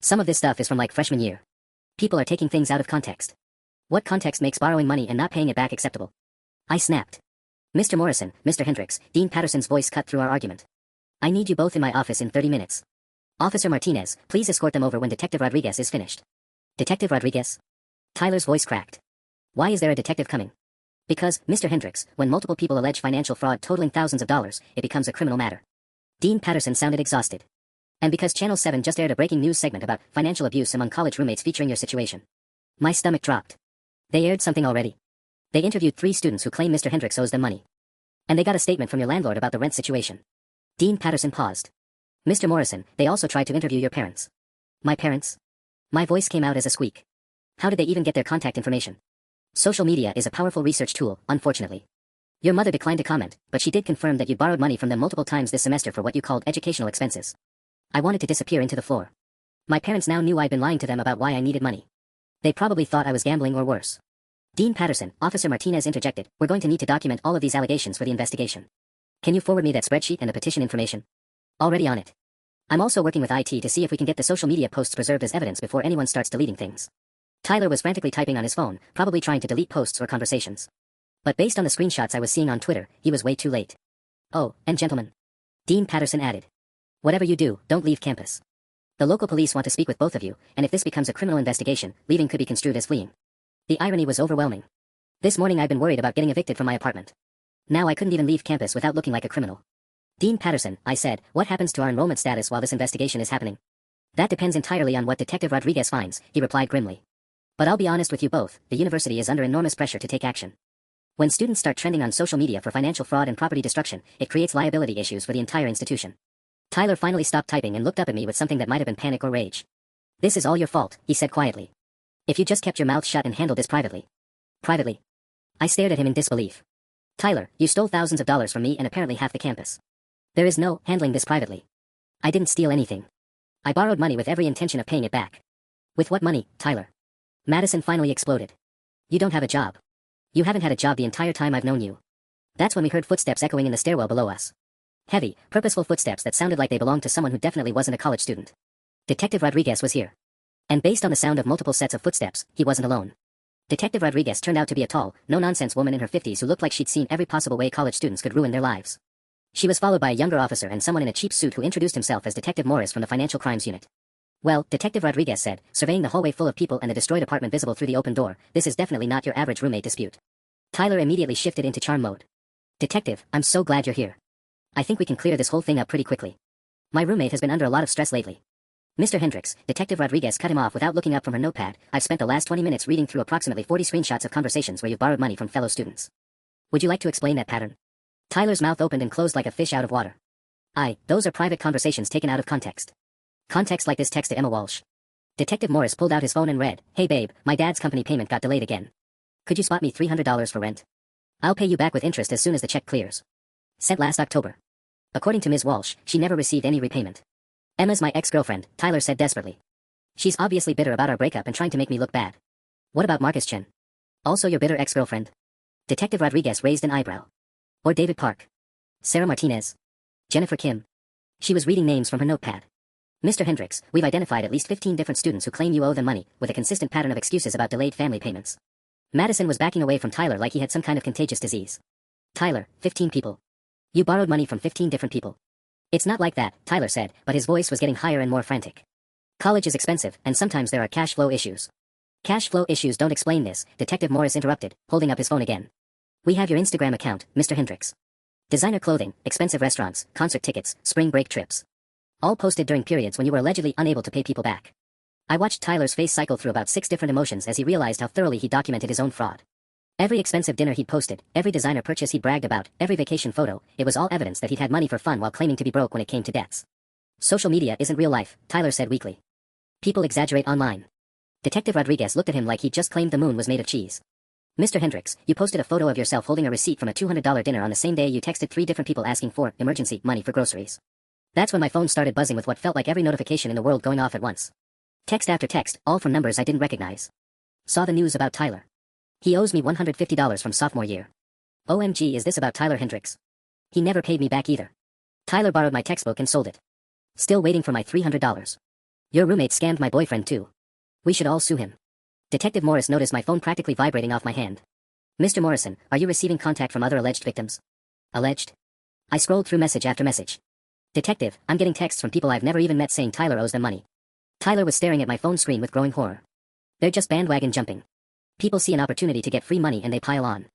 Some of this stuff is from like freshman year. People are taking things out of context. What context makes borrowing money and not paying it back acceptable? I snapped. Mr. Morrison, Mr. Hendricks, Dean Patterson's voice cut through our argument. I need you both in my office in 30 minutes. Officer Martinez, please escort them over when Detective Rodriguez is finished. Detective Rodriguez? Tyler's voice cracked. Why is there a detective coming? Because, Mr. Hendricks, when multiple people allege financial fraud totaling thousands of dollars, it becomes a criminal matter. Dean Patterson sounded exhausted. And because Channel 7 just aired a breaking news segment about financial abuse among college roommates featuring your situation. My stomach dropped. They aired something already. They interviewed 3 students who claim Mr. Hendricks owes them money. And they got a statement from your landlord about the rent situation. Dean Patterson paused. Mr. Morrison, they also tried to interview your parents. My parents? My voice came out as a squeak. How did they even get their contact information? Social media is a powerful research tool, unfortunately. Your mother declined to comment, but she did confirm that you borrowed money from them multiple times this semester for what you called educational expenses. I wanted to disappear into the floor. My parents now knew I'd been lying to them about why I needed money. They probably thought I was gambling or worse. Dean Patterson, Officer Martinez interjected, we're going to need to document all of these allegations for the investigation. Can you forward me that spreadsheet and the petition information? Already on it. I'm also working with IT to see if we can get the social media posts preserved as evidence before anyone starts deleting things. Tyler was frantically typing on his phone, probably trying to delete posts or conversations. But based on the screenshots I was seeing on Twitter, he was way too late. Oh, and gentlemen. Dean Patterson added. Whatever you do, don't leave campus. The local police want to speak with both of you, and if this becomes a criminal investigation, leaving could be construed as fleeing. The irony was overwhelming. This morning I'd been worried about getting evicted from my apartment. Now I couldn't even leave campus without looking like a criminal. Dean Patterson, I said, what happens to our enrollment status while this investigation is happening? That depends entirely on what Detective Rodriguez finds, he replied grimly. But I'll be honest with you both, the university is under enormous pressure to take action. When students start trending on social media for financial fraud and property destruction, it creates liability issues for the entire institution. Tyler finally stopped typing and looked up at me with something that might have been panic or rage. This is all your fault, he said quietly. If you just kept your mouth shut and handled this privately. Privately? I stared at him in disbelief. Tyler, you stole thousands of dollars from me and apparently half the campus. There is no handling this privately. I didn't steal anything. I borrowed money with every intention of paying it back. With what money, Tyler? Madison finally exploded. You don't have a job. You haven't had a job the entire time I've known you. That's when we heard footsteps echoing in the stairwell below us. Heavy, purposeful footsteps that sounded like they belonged to someone who definitely wasn't a college student. Detective Rodriguez was here. And based on the sound of multiple sets of footsteps, he wasn't alone. Detective Rodriguez turned out to be a tall, no-nonsense woman in her 50s who looked like she'd seen every possible way college students could ruin their lives. She was followed by a younger officer and someone in a cheap suit who introduced himself as Detective Morris from the Financial Crimes Unit. Well, Detective Rodriguez said, surveying the hallway full of people and the destroyed apartment visible through the open door, this is definitely not your average roommate dispute. Tyler immediately shifted into charm mode. Detective, I'm so glad you're here. I think we can clear this whole thing up pretty quickly. My roommate has been under a lot of stress lately. Mr. Hendricks, Detective Rodriguez cut him off without looking up from her notepad. I've spent the last 20 minutes reading through approximately 40 screenshots of conversations where you've borrowed money from fellow students. Would you like to explain that pattern? Tyler's mouth opened and closed like a fish out of water. Those are private conversations taken out of context. Context like this text to Emma Walsh. Detective Morris pulled out his phone and read, Hey babe, my dad's company payment got delayed again. Could you spot me $300 for rent? I'll pay you back with interest as soon as the check clears. Sent last October. According to Ms. Walsh, she never received any repayment. Emma's my ex-girlfriend, Tyler said desperately. She's obviously bitter about our breakup and trying to make me look bad. What about Marcus Chen? Also your bitter ex-girlfriend? Detective Rodriguez raised an eyebrow. Or David Park. Sarah Martinez. Jennifer Kim. She was reading names from her notepad. Mr. Hendricks, we've identified at least 15 different students who claim you owe them money, with a consistent pattern of excuses about delayed family payments. Madison was backing away from Tyler like he had some kind of contagious disease. Tyler, 15 people. You borrowed money from 15 different people. It's not like that, Tyler said, but his voice was getting higher and more frantic. College is expensive, and sometimes there are cash flow issues. Cash flow issues don't explain this, Detective Morris interrupted, holding up his phone again. We have your Instagram account, Mr. Hendricks. Designer clothing, expensive restaurants, concert tickets, spring break trips. All posted during periods when you were allegedly unable to pay people back. I watched Tyler's face cycle through about 6 different emotions as he realized how thoroughly he documented his own fraud. Every expensive dinner he'd posted, every designer purchase he'd bragged about, every vacation photo, it was all evidence that he'd had money for fun while claiming to be broke when it came to debts. Social media isn't real life, Tyler said weakly. People exaggerate online. Detective Rodriguez looked at him like he'd just claimed the moon was made of cheese. Mr. Hendricks, you posted a photo of yourself holding a receipt from a $200 dinner on the same day you texted 3 different people asking for emergency money for groceries. That's when my phone started buzzing with what felt like every notification in the world going off at once. Text after text, all from numbers I didn't recognize. Saw the news about Tyler. He owes me $150 from sophomore year. OMG, is this about Tyler Hendricks? He never paid me back either. Tyler borrowed my textbook and sold it. Still waiting for my $300. Your roommate scammed my boyfriend too. We should all sue him. Detective Morris noticed my phone practically vibrating off my hand. Mr. Morrison, are you receiving contact from other alleged victims? Alleged? I scrolled through message after message. Detective, I'm getting texts from people I've never even met saying Tyler owes them money. Tyler was staring at my phone screen with growing horror. They're just bandwagon jumping. People see an opportunity to get free money and they pile on.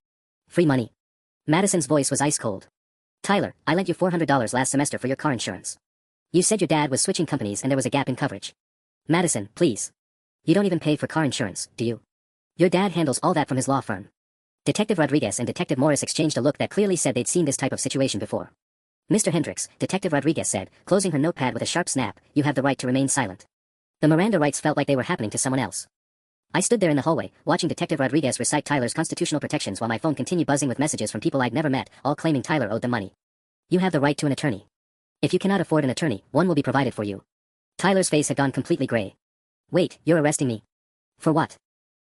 Free money. Madison's voice was ice cold. Tyler, I lent you $400 last semester for your car insurance. You said your dad was switching companies and there was a gap in coverage. Madison, please. You don't even pay for car insurance, do you? Your dad handles all that from his law firm. Detective Rodriguez and Detective Morris exchanged a look that clearly said they'd seen this type of situation before. Mr. Hendricks, Detective Rodriguez said, closing her notepad with a sharp snap, you have the right to remain silent. The Miranda rights felt like they were happening to someone else. I stood there in the hallway, watching Detective Rodriguez recite Tyler's constitutional protections while my phone continued buzzing with messages from people I'd never met, all claiming Tyler owed them money. You have the right to an attorney. If you cannot afford an attorney, one will be provided for you. Tyler's face had gone completely gray. Wait, you're arresting me? For what?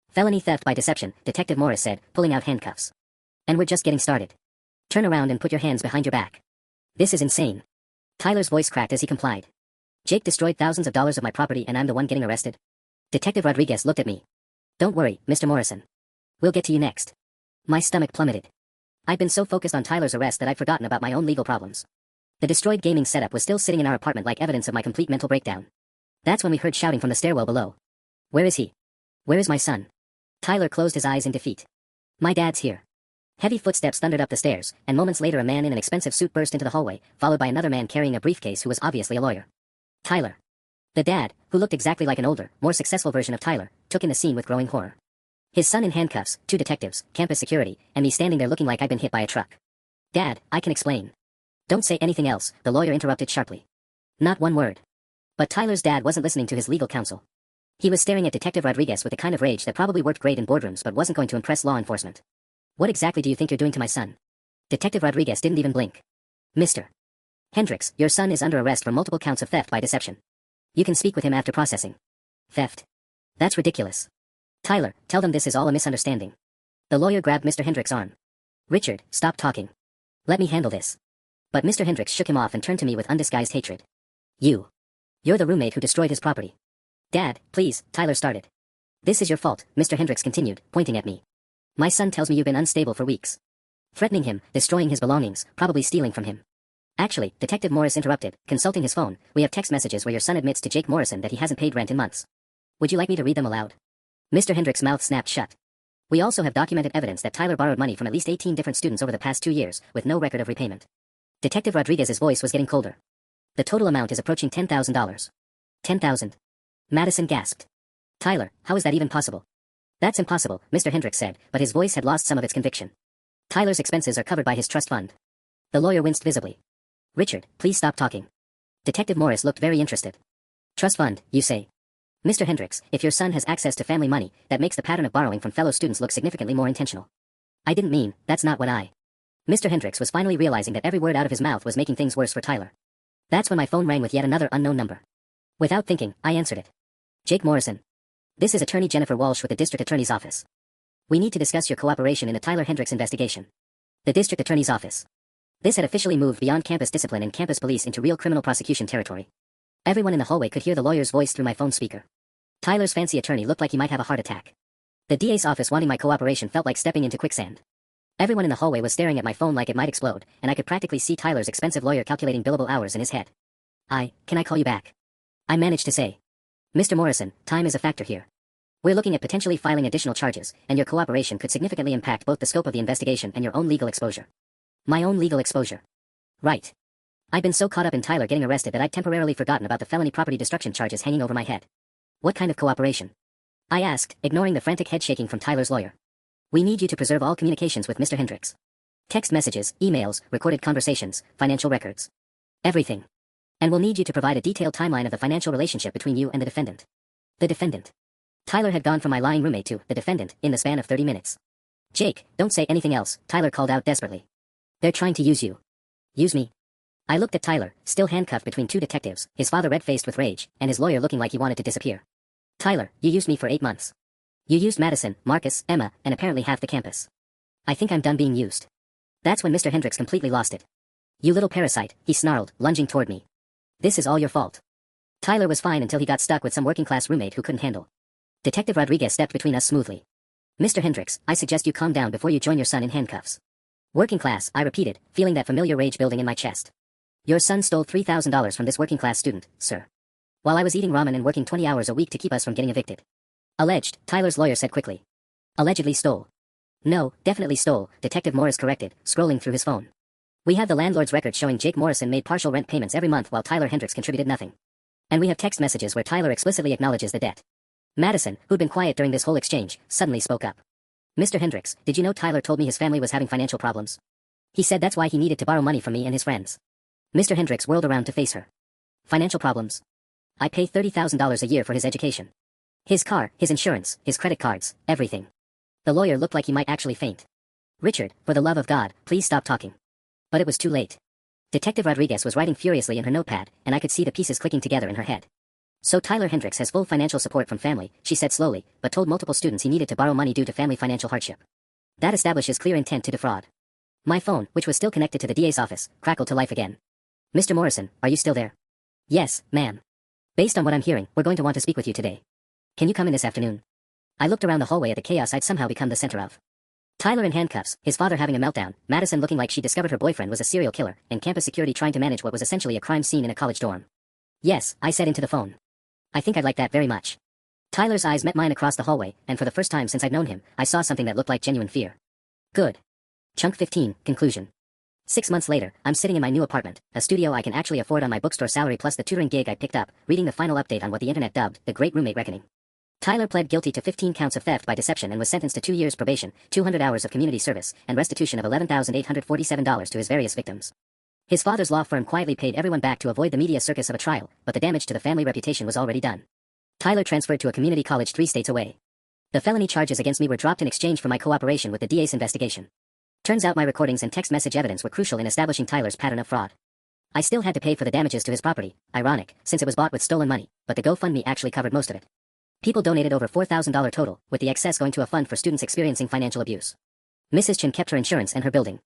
Felony theft by deception, Detective Morris said, pulling out handcuffs. And we're just getting started. Turn around and put your hands behind your back. This is insane. Tyler's voice cracked as he complied. Jake destroyed thousands of dollars of my property and I'm the one getting arrested? Detective Rodriguez looked at me. Don't worry, Mr. Morrison. We'll get to you next. My stomach plummeted. I'd been so focused on Tyler's arrest that I'd forgotten about my own legal problems. The destroyed gaming setup was still sitting in our apartment like evidence of my complete mental breakdown. That's when we heard shouting from the stairwell below. Where is he? Where is my son? Tyler closed his eyes in defeat. My dad's here. Heavy footsteps thundered up the stairs, and moments later a man in an expensive suit burst into the hallway, followed by another man carrying a briefcase who was obviously a lawyer. Tyler. The dad, who looked exactly like an older, more successful version of Tyler, took in the scene with growing horror. His son in handcuffs, 2 detectives, campus security, and me standing there looking like I'd been hit by a truck. Dad, I can explain. Don't say anything else, the lawyer interrupted sharply. Not one word. But Tyler's dad wasn't listening to his legal counsel. He was staring at Detective Rodriguez with the kind of rage that probably worked great in boardrooms but wasn't going to impress law enforcement. What exactly do you think you're doing to my son? Detective Rodriguez didn't even blink. Mr. Hendricks, your son is under arrest for multiple counts of theft by deception. You can speak with him after processing. Theft? That's ridiculous. Tyler, tell them this is all a misunderstanding. The lawyer grabbed Mr. Hendricks' arm. Richard, stop talking. Let me handle this. But Mr. Hendricks shook him off and turned to me with undisguised hatred. You're the roommate who destroyed his property. Dad, please, Tyler started. This is your fault, Mr. Hendricks continued, pointing at me. My son tells me you've been unstable for weeks. Threatening him, destroying his belongings, probably stealing from him. Actually, Detective Morris interrupted, consulting his phone, we have text messages where your son admits to Jake Morrison that he hasn't paid rent in months. Would you like me to read them aloud? Mr. Hendricks' mouth snapped shut. We also have documented evidence that Tyler borrowed money from at least 18 different students over the past 2 years, with no record of repayment. Detective Rodriguez's voice was getting colder. The total amount is approaching $10,000. 10,000. Madison gasped. Tyler, how is that even possible? That's impossible, Mr. Hendricks said, but his voice had lost some of its conviction. Tyler's expenses are covered by his trust fund. The lawyer winced visibly. Richard, please stop talking. Detective Morris looked very interested. Trust fund, you say? Mr. Hendricks, if your son has access to family money, that makes the pattern of borrowing from fellow students look significantly more intentional. I didn't mean, that's not what I... Mr. Hendricks was finally realizing that every word out of his mouth was making things worse for Tyler. That's when my phone rang with yet another unknown number. Without thinking, I answered it. Jake Morrison. This is Attorney Jennifer Walsh with the District Attorney's Office. We need to discuss your cooperation in the Tyler Hendricks investigation. The District Attorney's Office. This had officially moved beyond campus discipline and campus police into real criminal prosecution territory. Everyone in the hallway could hear the lawyer's voice through my phone speaker. Tyler's fancy attorney looked like he might have a heart attack. The DA's office wanting my cooperation felt like stepping into quicksand. Everyone in the hallway was staring at my phone like it might explode, and I could practically see Tyler's expensive lawyer calculating billable hours in his head. Can I call you back? I managed to say. Mr. Morrison, time is a factor here. We're looking at potentially filing additional charges, and your cooperation could significantly impact both the scope of the investigation and your own legal exposure. My own legal exposure. Right. I've been so caught up in Tyler getting arrested that I'd temporarily forgotten about the felony property destruction charges hanging over my head. What kind of cooperation? I asked, ignoring the frantic head shaking from Tyler's lawyer. We need you to preserve all communications with Mr. Hendricks. Text messages, emails, recorded conversations, financial records. Everything. And we'll need you to provide a detailed timeline of the financial relationship between you and the defendant. The defendant. Tyler had gone from my lying roommate to the defendant in the span of 30 minutes. Jake, don't say anything else, Tyler called out desperately. They're trying to use you. Use me? I looked at Tyler, still handcuffed between 2 detectives, his father red-faced with rage, and his lawyer looking like he wanted to disappear. Tyler, you used me for 8 months. You used Madison, Marcus, Emma, and apparently half the campus. I think I'm done being used. That's when Mr. Hendricks completely lost it. You little parasite, he snarled, lunging toward me. This is all your fault. Tyler was fine until he got stuck with some working-class roommate who couldn't handle. Detective Rodriguez stepped between us smoothly. Mr. Hendricks, I suggest you calm down before you join your son in handcuffs. Working class, I repeated, feeling that familiar rage building in my chest. Your son stole $3,000 from this working-class student, sir. While I was eating ramen and working 20 hours a week to keep us from getting evicted. Alleged, Tyler's lawyer said quickly. Allegedly stole. No, definitely stole, Detective Morris corrected, scrolling through his phone. We have the landlord's record showing Jake Morrison made partial rent payments every month while Tyler Hendricks contributed nothing. And we have text messages where Tyler explicitly acknowledges the debt. Madison, who'd been quiet during this whole exchange, suddenly spoke up. Mr. Hendricks, did you know Tyler told me his family was having financial problems? He said that's why he needed to borrow money from me and his friends. Mr. Hendricks whirled around to face her. Financial problems? I pay $30,000 a year for his education. His car, his insurance, his credit cards, everything. The lawyer looked like he might actually faint. Richard, for the love of God, please stop talking. But it was too late. Detective Rodriguez was writing furiously in her notepad, and I could see the pieces clicking together in her head. So Tyler Hendricks has full financial support from family, she said slowly, but told multiple students he needed to borrow money due to family financial hardship. That establishes clear intent to defraud. My phone, which was still connected to the DA's office, crackled to life again. Mr. Morrison, are you still there? Yes, ma'am. Based on what I'm hearing, we're going to want to speak with you today. Can you come in this afternoon? I looked around the hallway at the chaos I'd somehow become the center of. Tyler in handcuffs, his father having a meltdown, Madison looking like she discovered her boyfriend was a serial killer, and campus security trying to manage what was essentially a crime scene in a college dorm. Yes, I said into the phone. I think I'd like that very much. Tyler's eyes met mine across the hallway, and for the first time since I'd known him, I saw something that looked like genuine fear. Good. Chunk 15, conclusion. 6 months later, I'm sitting in my new apartment, a studio I can actually afford on my bookstore salary plus the tutoring gig I picked up, reading the final update on what the internet dubbed the Great Roommate Reckoning. Tyler pled guilty to 15 counts of theft by deception and was sentenced to 2 years probation, 200 hours of community service, and restitution of $11,847 to his various victims. His father's law firm quietly paid everyone back to avoid the media circus of a trial, but the damage to the family reputation was already done. Tyler transferred to a community college 3 states away. The felony charges against me were dropped in exchange for my cooperation with the DA's investigation. Turns out my recordings and text message evidence were crucial in establishing Tyler's pattern of fraud. I still had to pay for the damages to his property, ironic, since it was bought with stolen money, but the GoFundMe actually covered most of it. People donated over $4,000 total, with the excess going to a fund for students experiencing financial abuse. Mrs. Chen kept her insurance and her building.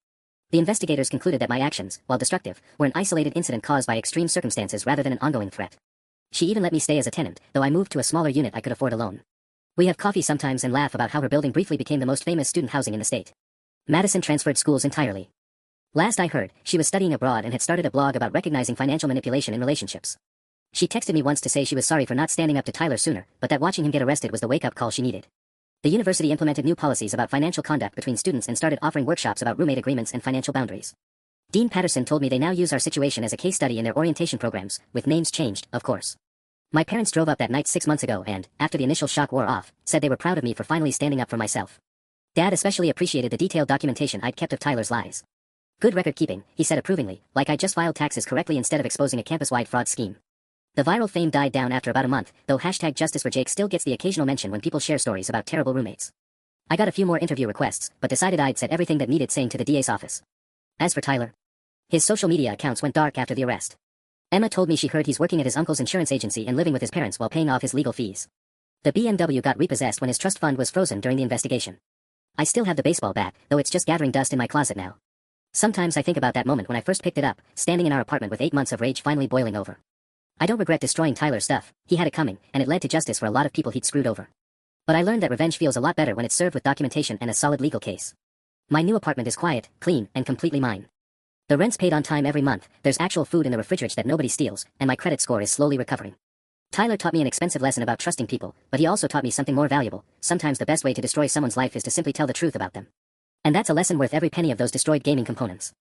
The investigators concluded that my actions, while destructive, were an isolated incident caused by extreme circumstances rather than an ongoing threat. She even let me stay as a tenant, though I moved to a smaller unit I could afford alone. We have coffee sometimes and laugh about how her building briefly became the most famous student housing in the state. Madison transferred schools entirely. Last I heard, she was studying abroad and had started a blog about recognizing financial manipulation in relationships. She texted me once to say she was sorry for not standing up to Tyler sooner, but that watching him get arrested was the wake-up call she needed. The university implemented new policies about financial conduct between students and started offering workshops about roommate agreements and financial boundaries. Dean Patterson told me they now use our situation as a case study in their orientation programs, with names changed, of course. My parents drove up that night 6 months ago and, after the initial shock wore off, said they were proud of me for finally standing up for myself. Dad especially appreciated the detailed documentation I'd kept of Tyler's lies. Good record keeping, he said approvingly, like I just filed taxes correctly instead of exposing a campus-wide fraud scheme. The viral fame died down after about a month, though #JusticeForJake still gets the occasional mention when people share stories about terrible roommates. I got a few more interview requests, but decided I'd said everything that needed saying to the DA's office. As for Tyler, his social media accounts went dark after the arrest. Emma told me she heard he's working at his uncle's insurance agency and living with his parents while paying off his legal fees. The BMW got repossessed when his trust fund was frozen during the investigation. I still have the baseball bat, though it's just gathering dust in my closet now. Sometimes I think about that moment when I first picked it up, standing in our apartment with 8 months of rage finally boiling over. I don't regret destroying Tyler's stuff, he had it coming, and it led to justice for a lot of people he'd screwed over. But I learned that revenge feels a lot better when it's served with documentation and a solid legal case. My new apartment is quiet, clean, and completely mine. The rent's paid on time every month, there's actual food in the refrigerator that nobody steals, and my credit score is slowly recovering. Tyler taught me an expensive lesson about trusting people, but he also taught me something more valuable. Sometimes the best way to destroy someone's life is to simply tell the truth about them. And that's a lesson worth every penny of those destroyed gaming components.